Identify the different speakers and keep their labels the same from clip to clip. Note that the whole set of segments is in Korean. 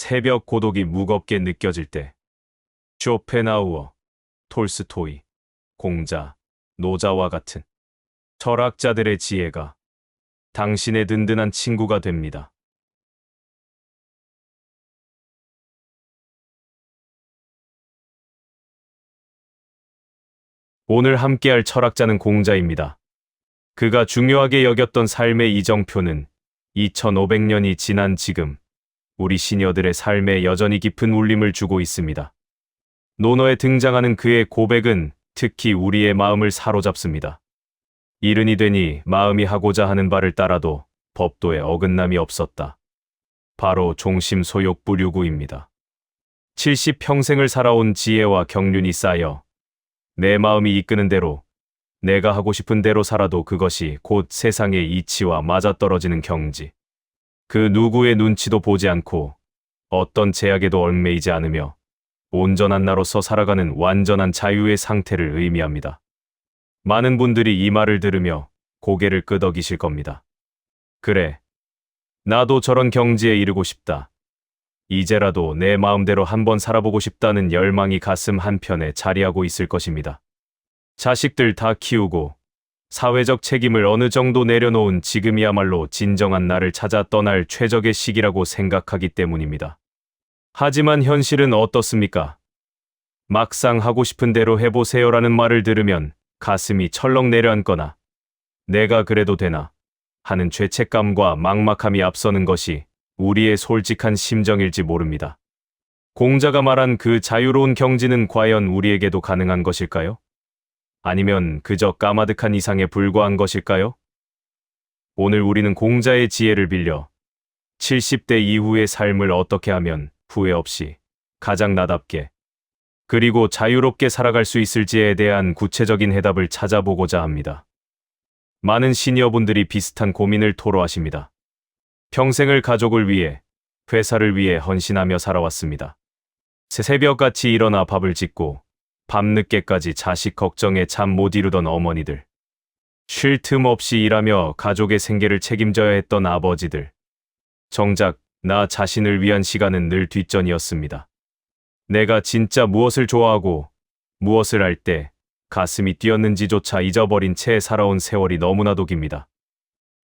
Speaker 1: 새벽 고독이 무겁게 느껴질 때 쇼펜하우어, 톨스토이, 공자, 노자와 같은 철학자들의 지혜가 당신의 든든한 친구가 됩니다. 오늘 함께할 철학자는 공자입니다. 그가 중요하게 여겼던 삶의 이정표는 2500년이 지난 지금 우리 시녀들의 삶에 여전히 깊은 울림을 주고 있습니다. 논어에 등장하는 그의 고백은 특히 우리의 마음을 사로잡습니다. 이른이 되니 마음이 하고자 하는 바를 따라도 법도에 어긋남이 없었다. 바로 종심소욕부류구입니다. 70평생을 살아온 지혜와 경륜이 쌓여 내 마음이 이끄는 대로 내가 하고 싶은 대로 살아도 그것이 곧 세상의 이치와 맞아떨어지는 경지. 그 누구의 눈치도 보지 않고 어떤 제약에도 얽매이지 않으며 온전한 나로서 살아가는 완전한 자유의 상태를 의미합니다. 많은 분들이 이 말을 들으며 고개를 끄덕이실 겁니다. 그래, 나도 저런 경지에 이르고 싶다. 이제라도 내 마음대로 한번 살아보고 싶다는 열망이 가슴 한편에 자리하고 있을 것입니다. 자식들 다 키우고 사회적 책임을 어느 정도 내려놓은 지금이야말로 진정한 나를 찾아 떠날 최적의 시기라고 생각하기 때문입니다. 하지만 현실은 어떻습니까? 막상 하고 싶은 대로 해보세요라는 말을 들으면 가슴이 철렁 내려앉거나 내가 그래도 되나 하는 죄책감과 막막함이 앞서는 것이 우리의 솔직한 심정일지 모릅니다. 공자가 말한 그 자유로운 경지는 과연 우리에게도 가능한 것일까요? 아니면 그저 까마득한 이상에 불과한 것일까요? 오늘 우리는 공자의 지혜를 빌려 70대 이후의 삶을 어떻게 하면 후회 없이 가장 나답게 그리고 자유롭게 살아갈 수 있을지에 대한 구체적인 해답을 찾아보고자 합니다. 많은 시니어분들이 비슷한 고민을 토로하십니다. 평생을 가족을 위해, 회사를 위해 헌신하며 살아왔습니다. 새벽같이 일어나 밥을 짓고 밤늦게까지 자식 걱정에 잠 못 이루던 어머니들, 쉴 틈 없이 일하며 가족의 생계를 책임져야 했던 아버지들. 정작 나 자신을 위한 시간은 늘 뒷전이었습니다. 내가 진짜 무엇을 좋아하고 무엇을 할 때 가슴이 뛰었는지조차 잊어버린 채 살아온 세월이 너무나도 깁니다.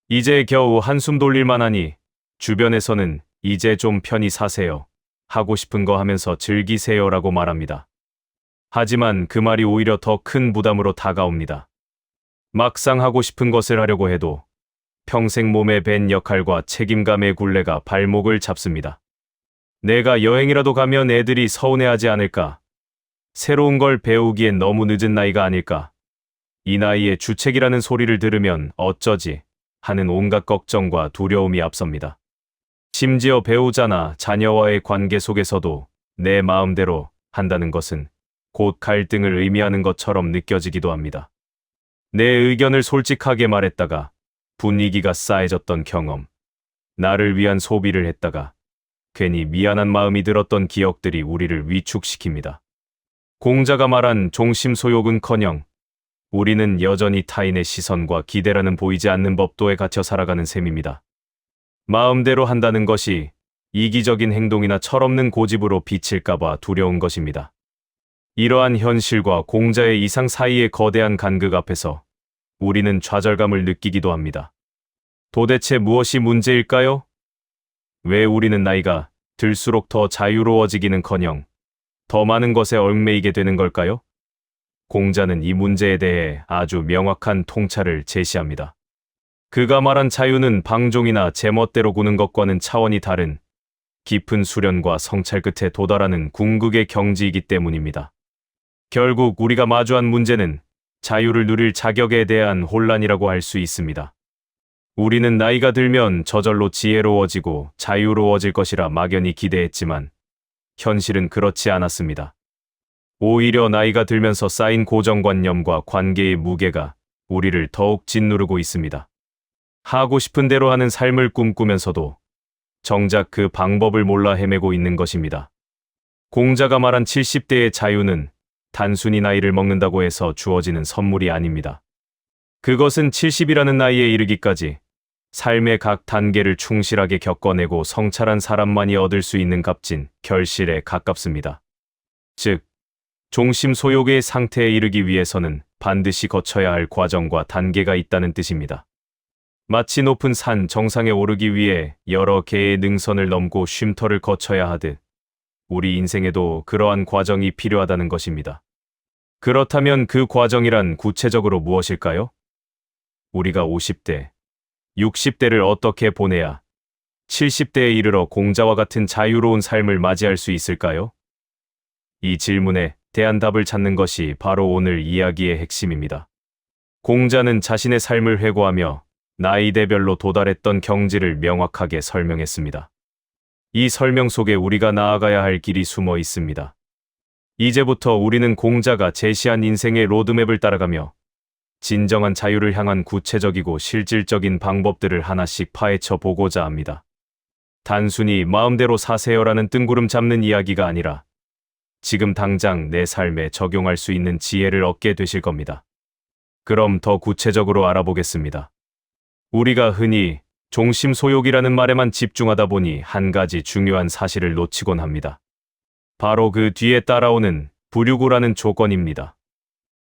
Speaker 1: 이제 겨우 한숨 돌릴만 하니 주변에서는 이제 좀 편히 사세요. 하고 싶은 거 하면서 즐기세요라고 말합니다. 하지만 그 말이 오히려 더 큰 부담으로 다가옵니다. 막상 하고 싶은 것을 하려고 해도 평생 몸에 밴 역할과 책임감의 굴레가 발목을 잡습니다. 내가 여행이라도 가면 애들이 서운해하지 않을까? 새로운 걸 배우기엔 너무 늦은 나이가 아닐까? 이 나이에 주책이라는 소리를 들으면 어쩌지? 하는 온갖 걱정과 두려움이 앞섭니다. 심지어 배우자나 자녀와의 관계 속에서도 내 마음대로 한다는 것은 곧 갈등을 의미하는 것처럼 느껴지기도 합니다. 내 의견을 솔직하게 말했다가 분위기가 싸해졌던 경험, 나를 위한 소비를 했다가 괜히 미안한 마음이 들었던 기억들이 우리를 위축시킵니다. 공자가 말한 종심소욕은커녕 우리는 여전히 타인의 시선과 기대라는 보이지 않는 법도에 갇혀 살아가는 셈입니다. 마음대로 한다는 것이 이기적인 행동이나 철없는 고집으로 비칠까봐 두려운 것입니다. 이러한 현실과 공자의 이상 사이의 거대한 간극 앞에서 우리는 좌절감을 느끼기도 합니다. 도대체 무엇이 문제일까요? 왜 우리는 나이가 들수록 더 자유로워지기는커녕 더 많은 것에 얽매이게 되는 걸까요? 공자는 이 문제에 대해 아주 명확한 통찰을 제시합니다. 그가 말한 자유는 방종이나 제멋대로 구는 것과는 차원이 다른 깊은 수련과 성찰 끝에 도달하는 궁극의 경지이기 때문입니다. 결국 우리가 마주한 문제는 자유를 누릴 자격에 대한 혼란이라고 할 수 있습니다. 우리는 나이가 들면 저절로 지혜로워지고 자유로워질 것이라 막연히 기대했지만 현실은 그렇지 않았습니다. 오히려 나이가 들면서 쌓인 고정관념과 관계의 무게가 우리를 더욱 짓누르고 있습니다. 하고 싶은 대로 하는 삶을 꿈꾸면서도 정작 그 방법을 몰라 헤매고 있는 것입니다. 공자가 말한 70대의 자유는 단순히 나이를 먹는다고 해서 주어지는 선물이 아닙니다. 그것은 70이라는 나이에 이르기까지 삶의 각 단계를 충실하게 겪어내고 성찰한 사람만이 얻을 수 있는 값진 결실에 가깝습니다. 즉, 종심 소욕의 상태에 이르기 위해서는 반드시 거쳐야 할 과정과 단계가 있다는 뜻입니다. 마치 높은 산 정상에 오르기 위해 여러 개의 능선을 넘고 쉼터를 거쳐야 하듯 우리 인생에도 그러한 과정이 필요하다는 것입니다. 그렇다면 그 과정이란 구체적으로 무엇일까요? 우리가 50대, 60대를 어떻게 보내야 70대에 이르러 공자와 같은 자유로운 삶을 맞이할 수 있을까요? 이 질문에 대한 답을 찾는 것이 바로 오늘 이야기의 핵심입니다. 공자는 자신의 삶을 회고하며 나이대별로 도달했던 경지를 명확하게 설명했습니다. 이 설명 속에 우리가 나아가야 할 길이 숨어 있습니다. 이제부터 우리는 공자가 제시한 인생의 로드맵을 따라가며 진정한 자유를 향한 구체적이고 실질적인 방법들을 하나씩 파헤쳐 보고자 합니다. 단순히 마음대로 사세요라는 뜬구름 잡는 이야기가 아니라 지금 당장 내 삶에 적용할 수 있는 지혜를 얻게 되실 겁니다. 그럼 더 구체적으로 알아보겠습니다. 우리가 흔히 종심소욕이라는 말에만 집중하다 보니 한 가지 중요한 사실을 놓치곤 합니다. 바로 그 뒤에 따라오는 불유구라는 조건입니다.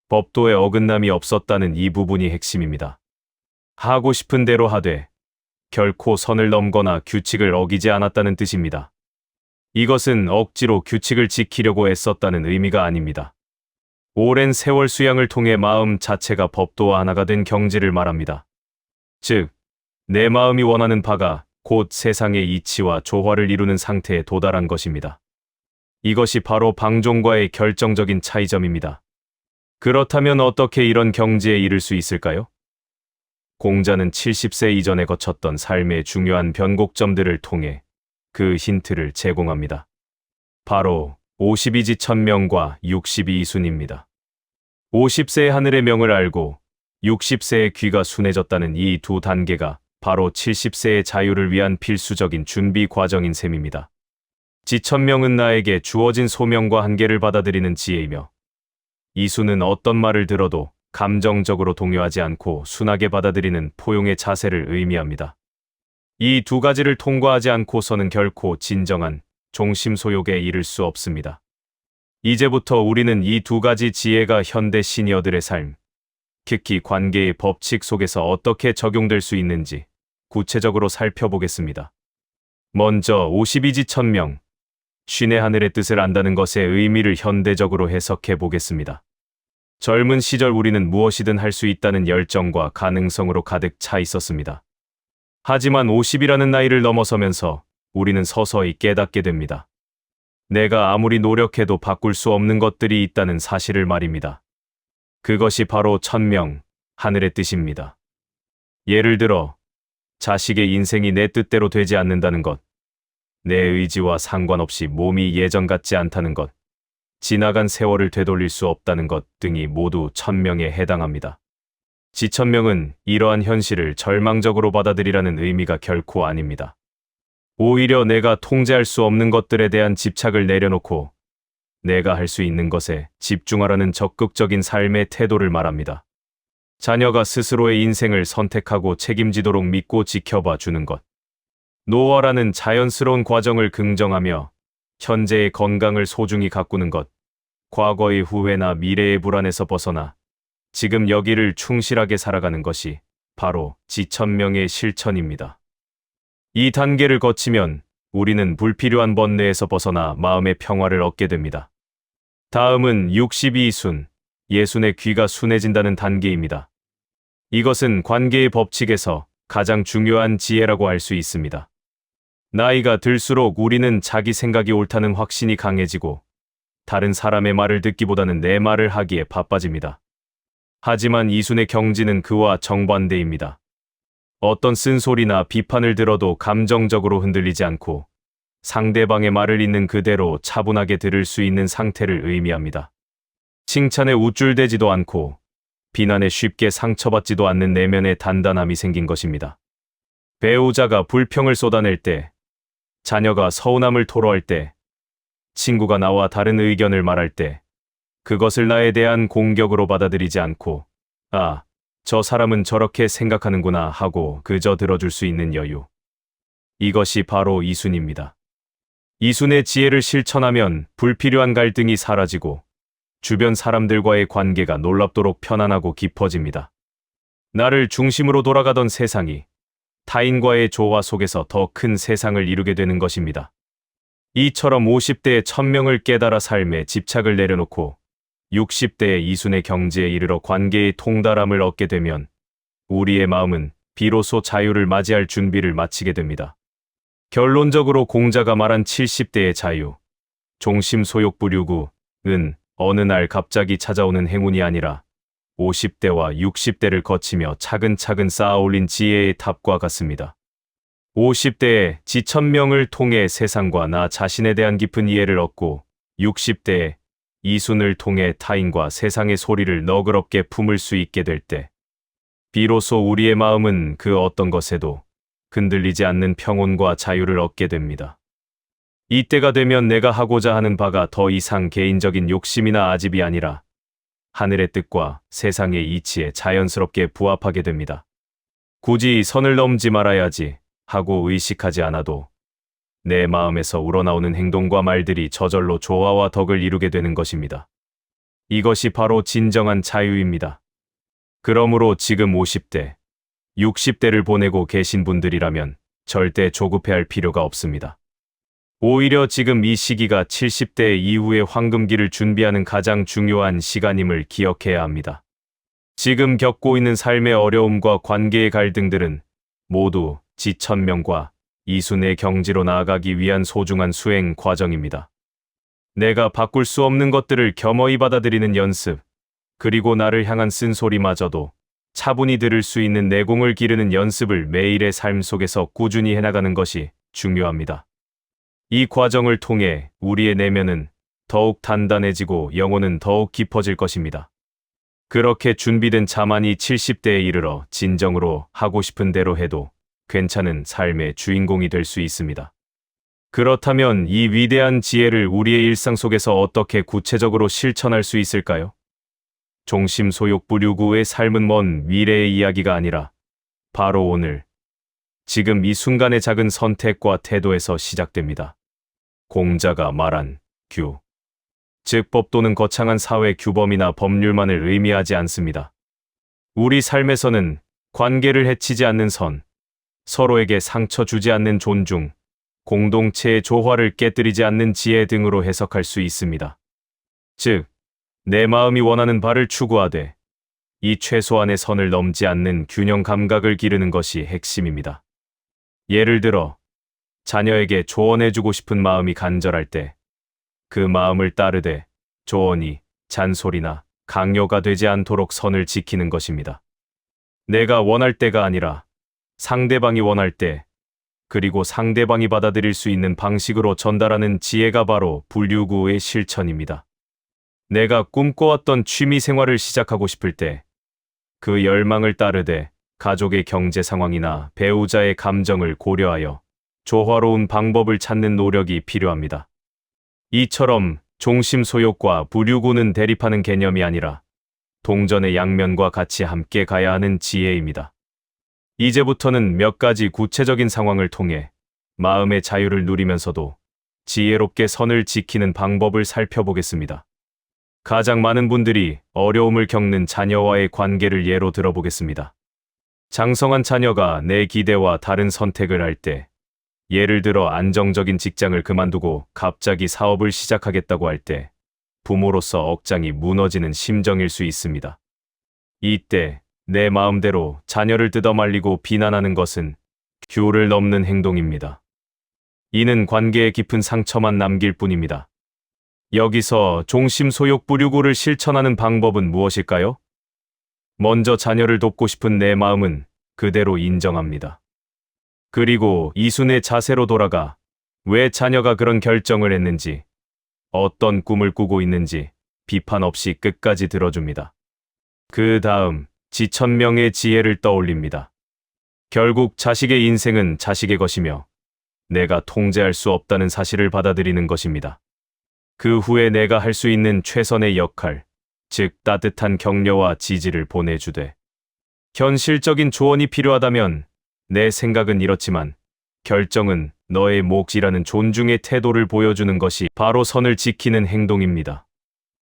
Speaker 1: 법도에 어긋남이 없었다는 이 부분이 핵심입니다. 하고 싶은 대로 하되 결코 선을 넘거나 규칙을 어기지 않았다는 뜻입니다. 이것은 억지로 규칙을 지키려고 애썼다는 의미가 아닙니다. 오랜 세월 수양을 통해 마음 자체가 법도와 하나가 된 경지를 말합니다. 즉, 내 마음이 원하는 바가 곧 세상의 이치와 조화를 이루는 상태에 도달한 것입니다. 이것이 바로 방종과의 결정적인 차이점입니다. 그렇다면 어떻게 이런 경지에 이를 수 있을까요? 공자는 70세 이전에 거쳤던 삶의 중요한 변곡점들을 통해 그 힌트를 제공합니다. 바로 52지 천명과 62이순입니다. 50세의 하늘의 명을 알고 60세의 귀가 순해졌다는 이 두 단계가 바로 70세의 자유를 위한 필수적인 준비 과정인 셈입니다. 지천명은 나에게 주어진 소명과 한계를 받아들이는 지혜이며 이수는 어떤 말을 들어도 감정적으로 동요하지 않고 순하게 받아들이는 포용의 자세를 의미합니다. 이 두 가지를 통과하지 않고서는 결코 진정한 종심소욕에 이를 수 없습니다. 이제부터 우리는 이 두 가지 지혜가 현대 시니어들의 삶, 특히 관계의 법칙 속에서 어떻게 적용될 수 있는지 구체적으로 살펴보겠습니다. 먼저 52지 천명, 쉰의 하늘의 뜻을 안다는 것의 의미를 현대적으로 해석해 보겠습니다. 젊은 시절 우리는 무엇이든 할 수 있다는 열정과 가능성으로 가득 차 있었습니다. 하지만 50이라는 나이를 넘어서면서 우리는 서서히 깨닫게 됩니다. 내가 아무리 노력해도 바꿀 수 없는 것들이 있다는 사실을 말입니다. 그것이 바로 천명, 하늘의 뜻입니다. 예를 들어, 자식의 인생이 내 뜻대로 되지 않는다는 것, 내 의지와 상관없이 몸이 예전 같지 않다는 것, 지나간 세월을 되돌릴 수 없다는 것 등이 모두 천명에 해당합니다. 지천명은 이러한 현실을 절망적으로 받아들이라는 의미가 결코 아닙니다. 오히려 내가 통제할 수 없는 것들에 대한 집착을 내려놓고 내가 할 수 있는 것에 집중하라는 적극적인 삶의 태도를 말합니다. 자녀가 스스로의 인생을 선택하고 책임지도록 믿고 지켜봐 주는 것. 노화라는 자연스러운 과정을 긍정하며 현재의 건강을 소중히 가꾸는 것. 과거의 후회나 미래의 불안에서 벗어나 지금 여기를 충실하게 살아가는 것이 바로 지천명의 실천입니다. 이 단계를 거치면 우리는 불필요한 번뇌에서 벗어나 마음의 평화를 얻게 됩니다. 다음은 62순, 예순의 귀가 순해진다는 단계입니다. 이것은 관계의 법칙에서 가장 중요한 지혜라고 할 수 있습니다. 나이가 들수록 우리는 자기 생각이 옳다는 확신이 강해지고 다른 사람의 말을 듣기보다는 내 말을 하기에 바빠집니다. 하지만 이순의 경지는 그와 정반대입니다. 어떤 쓴소리나 비판을 들어도 감정적으로 흔들리지 않고 상대방의 말을 있는 그대로 차분하게 들을 수 있는 상태를 의미합니다. 칭찬에 우쭐대지도 않고 비난에 쉽게 상처받지도 않는 내면의 단단함이 생긴 것입니다. 배우자가 불평을 쏟아낼 때, 자녀가 서운함을 토로할 때, 친구가 나와 다른 의견을 말할 때, 그것을 나에 대한 공격으로 받아들이지 않고, 아, 저 사람은 저렇게 생각하는구나 하고 그저 들어줄 수 있는 여유. 이것이 바로 이순입니다. 이순의 지혜를 실천하면 불필요한 갈등이 사라지고 주변 사람들과의 관계가 놀랍도록 편안하고 깊어집니다. 나를 중심으로 돌아가던 세상이 타인과의 조화 속에서 더 큰 세상을 이루게 되는 것입니다. 이처럼 50대의 천명을 깨달아 삶에 집착을 내려놓고 60대의 이순의 경지에 이르러 관계의 통달함을 얻게 되면 우리의 마음은 비로소 자유를 맞이할 준비를 마치게 됩니다. 결론적으로 공자가 말한 70대의 자유, 종심소욕부류구은 어느 날 갑자기 찾아오는 행운이 아니라 50대와 60대를 거치며 차근차근 쌓아올린 지혜의 탑과 같습니다. 50대의 지천명을 통해 세상과 나 자신에 대한 깊은 이해를 얻고 60대의 이순을 통해 타인과 세상의 소리를 너그럽게 품을 수 있게 될 때 비로소 우리의 마음은 그 어떤 것에도 흔들리지 않는 평온과 자유를 얻게 됩니다. 이때가 되면 내가 하고자 하는 바가 더 이상 개인적인 욕심이나 아집이 아니라 하늘의 뜻과 세상의 이치에 자연스럽게 부합하게 됩니다. 굳이 선을 넘지 말아야지 하고 의식하지 않아도 내 마음에서 우러나오는 행동과 말들이 저절로 조화와 덕을 이루게 되는 것입니다. 이것이 바로 진정한 자유입니다. 그러므로 지금 50대, 60대를 보내고 계신 분들이라면 절대 조급해할 필요가 없습니다. 오히려 지금 이 시기가 70대 이후의 황금기를 준비하는 가장 중요한 시간임을 기억해야 합니다. 지금 겪고 있는 삶의 어려움과 관계의 갈등들은 모두 지천명과 이순의 경지로 나아가기 위한 소중한 수행 과정입니다. 내가 바꿀 수 없는 것들을 겸허히 받아들이는 연습, 그리고 나를 향한 쓴소리마저도 차분히 들을 수 있는 내공을 기르는 연습을 매일의 삶 속에서 꾸준히 해나가는 것이 중요합니다. 이 과정을 통해 우리의 내면은 더욱 단단해지고 영혼은 더욱 깊어질 것입니다. 그렇게 준비된 자만이 70대에 이르러 진정으로 하고 싶은 대로 해도 괜찮은 삶의 주인공이 될 수 있습니다. 그렇다면 이 위대한 지혜를 우리의 일상 속에서 어떻게 구체적으로 실천할 수 있을까요? 종심소욕부류구의 삶은 먼 미래의 이야기가 아니라 바로 오늘, 지금 이 순간의 작은 선택과 태도에서 시작됩니다. 공자가 말한 규, 즉 법 또는 거창한 사회 규범이나 법률만을 의미하지 않습니다. 우리 삶에서는 관계를 해치지 않는 선, 서로에게 상처 주지 않는 존중, 공동체의 조화를 깨뜨리지 않는 지혜 등으로 해석할 수 있습니다. 즉, 내 마음이 원하는 바를 추구하되 이 최소한의 선을 넘지 않는 균형 감각을 기르는 것이 핵심입니다. 예를 들어 자녀에게 조언해주고 싶은 마음이 간절할 때 그 마음을 따르되 조언이 잔소리나 강요가 되지 않도록 선을 지키는 것입니다. 내가 원할 때가 아니라 상대방이 원할 때, 그리고 상대방이 받아들일 수 있는 방식으로 전달하는 지혜가 바로 불류구의 실천입니다. 내가 꿈꿔왔던 취미 생활을 시작하고 싶을 때 그 열망을 따르되 가족의 경제 상황이나 배우자의 감정을 고려하여 조화로운 방법을 찾는 노력이 필요합니다. 이처럼 종심소욕과 부류구는 대립하는 개념이 아니라 동전의 양면과 같이 함께 가야 하는 지혜입니다. 이제부터는 몇 가지 구체적인 상황을 통해 마음의 자유를 누리면서도 지혜롭게 선을 지키는 방법을 살펴보겠습니다. 가장 많은 분들이 어려움을 겪는 자녀와의 관계를 예로 들어보겠습니다. 장성한 자녀가 내 기대와 다른 선택을 할 때, 예를 들어 안정적인 직장을 그만두고 갑자기 사업을 시작하겠다고 할 때, 부모로서 억장이 무너지는 심정일 수 있습니다. 이때 내 마음대로 자녀를 뜯어말리고 비난하는 것은 규를 넘는 행동입니다. 이는 관계에 깊은 상처만 남길 뿐입니다. 여기서 종심소욕부류구를 실천하는 방법은 무엇일까요? 먼저 자녀를 돕고 싶은 내 마음은 그대로 인정합니다. 그리고 이순의 자세로 돌아가 왜 자녀가 그런 결정을 했는지, 어떤 꿈을 꾸고 있는지 비판 없이 끝까지 들어줍니다. 그 다음 지천명의 지혜를 떠올립니다. 결국 자식의 인생은 자식의 것이며 내가 통제할 수 없다는 사실을 받아들이는 것입니다. 그 후에 내가 할 수 있는 최선의 역할, 즉 따뜻한 격려와 지지를 보내주되 현실적인 조언이 필요하다면 내 생각은 이렇지만 결정은 너의 몫이라는 존중의 태도를 보여주는 것이 바로 선을 지키는 행동입니다.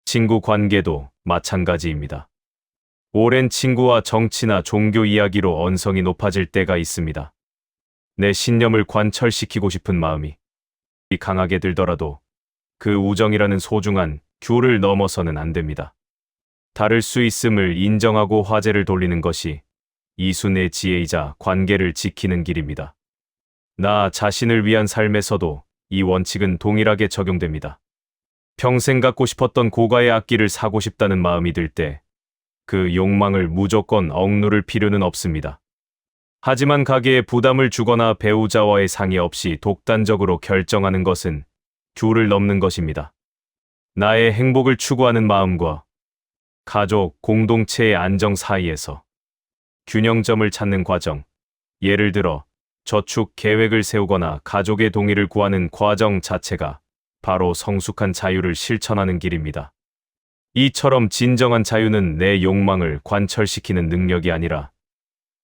Speaker 1: 친구 관계도 마찬가지입니다. 오랜 친구와 정치나 종교 이야기로 언성이 높아질 때가 있습니다. 내 신념을 관철시키고 싶은 마음이 강하게 들더라도 그 우정이라는 소중한 귤을 넘어서는 안 됩니다. 다를 수 있음을 인정하고 화제를 돌리는 것이 이순의 지혜이자 관계를 지키는 길입니다. 나 자신을 위한 삶에서도 이 원칙은 동일하게 적용됩니다. 평생 갖고 싶었던 고가의 악기를 사고 싶다는 마음이 들 때 그 욕망을 무조건 억누를 필요는 없습니다. 하지만 가게에 부담을 주거나 배우자와의 상의 없이 독단적으로 결정하는 것은 귤을 넘는 것입니다. 나의 행복을 추구하는 마음과 가족, 공동체의 안정 사이에서 균형점을 찾는 과정, 예를 들어 저축 계획을 세우거나 가족의 동의를 구하는 과정 자체가 바로 성숙한 자유를 실천하는 길입니다. 이처럼 진정한 자유는 내 욕망을 관철시키는 능력이 아니라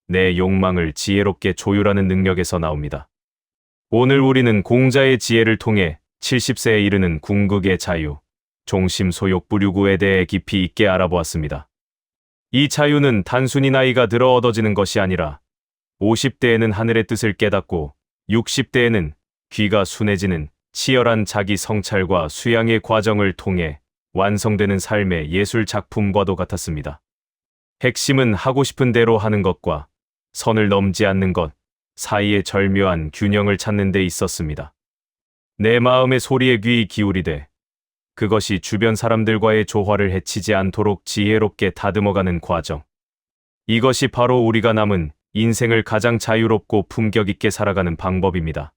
Speaker 1: 내 욕망을 지혜롭게 조율하는 능력에서 나옵니다. 오늘 우리는 공자의 지혜를 통해 70세에 이르는 궁극의 자유, 종심소욕부류구에 대해 깊이 있게 알아보았습니다. 이 자유는 단순히 나이가 들어 얻어지는 것이 아니라 50대에는 하늘의 뜻을 깨닫고 60대에는 귀가 순해지는 치열한 자기 성찰과 수양의 과정을 통해 완성되는 삶의 예술 작품과도 같았습니다. 핵심은 하고 싶은 대로 하는 것과 선을 넘지 않는 것 사이의 절묘한 균형을 찾는 데 있었습니다. 내 마음의 소리에 귀 기울이되 그것이 주변 사람들과의 조화를 해치지 않도록 지혜롭게 다듬어가는 과정. 이것이 바로 우리가 남은 인생을 가장 자유롭고 품격 있게 살아가는 방법입니다.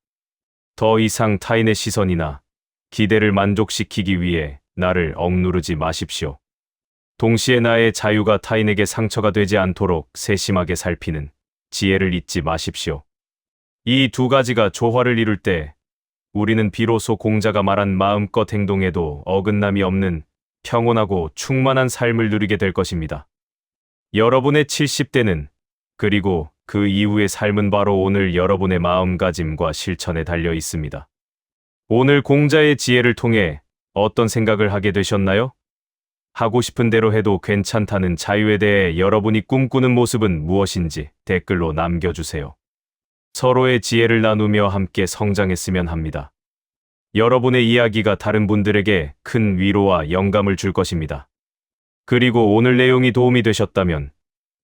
Speaker 1: 더 이상 타인의 시선이나 기대를 만족시키기 위해 나를 억누르지 마십시오. 동시에 나의 자유가 타인에게 상처가 되지 않도록 세심하게 살피는 지혜를 잊지 마십시오. 이 두 가지가 조화를 이룰 때 우리는 비로소 공자가 말한 마음껏 행동해도 어긋남이 없는 평온하고 충만한 삶을 누리게 될 것입니다. 여러분의 70대는 그리고 그 이후의 삶은 바로 오늘 여러분의 마음가짐과 실천에 달려 있습니다. 오늘 공자의 지혜를 통해 어떤 생각을 하게 되셨나요? 하고 싶은 대로 해도 괜찮다는 자유에 대해 여러분이 꿈꾸는 모습은 무엇인지 댓글로 남겨주세요. 서로의 지혜를 나누며 함께 성장했으면 합니다. 여러분의 이야기가 다른 분들에게 큰 위로와 영감을 줄 것입니다. 그리고 오늘 내용이 도움이 되셨다면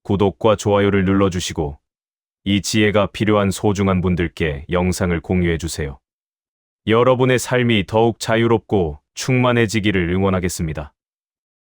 Speaker 1: 구독과 좋아요를 눌러주시고 이 지혜가 필요한 소중한 분들께 영상을 공유해주세요. 여러분의 삶이 더욱 자유롭고 충만해지기를 응원하겠습니다.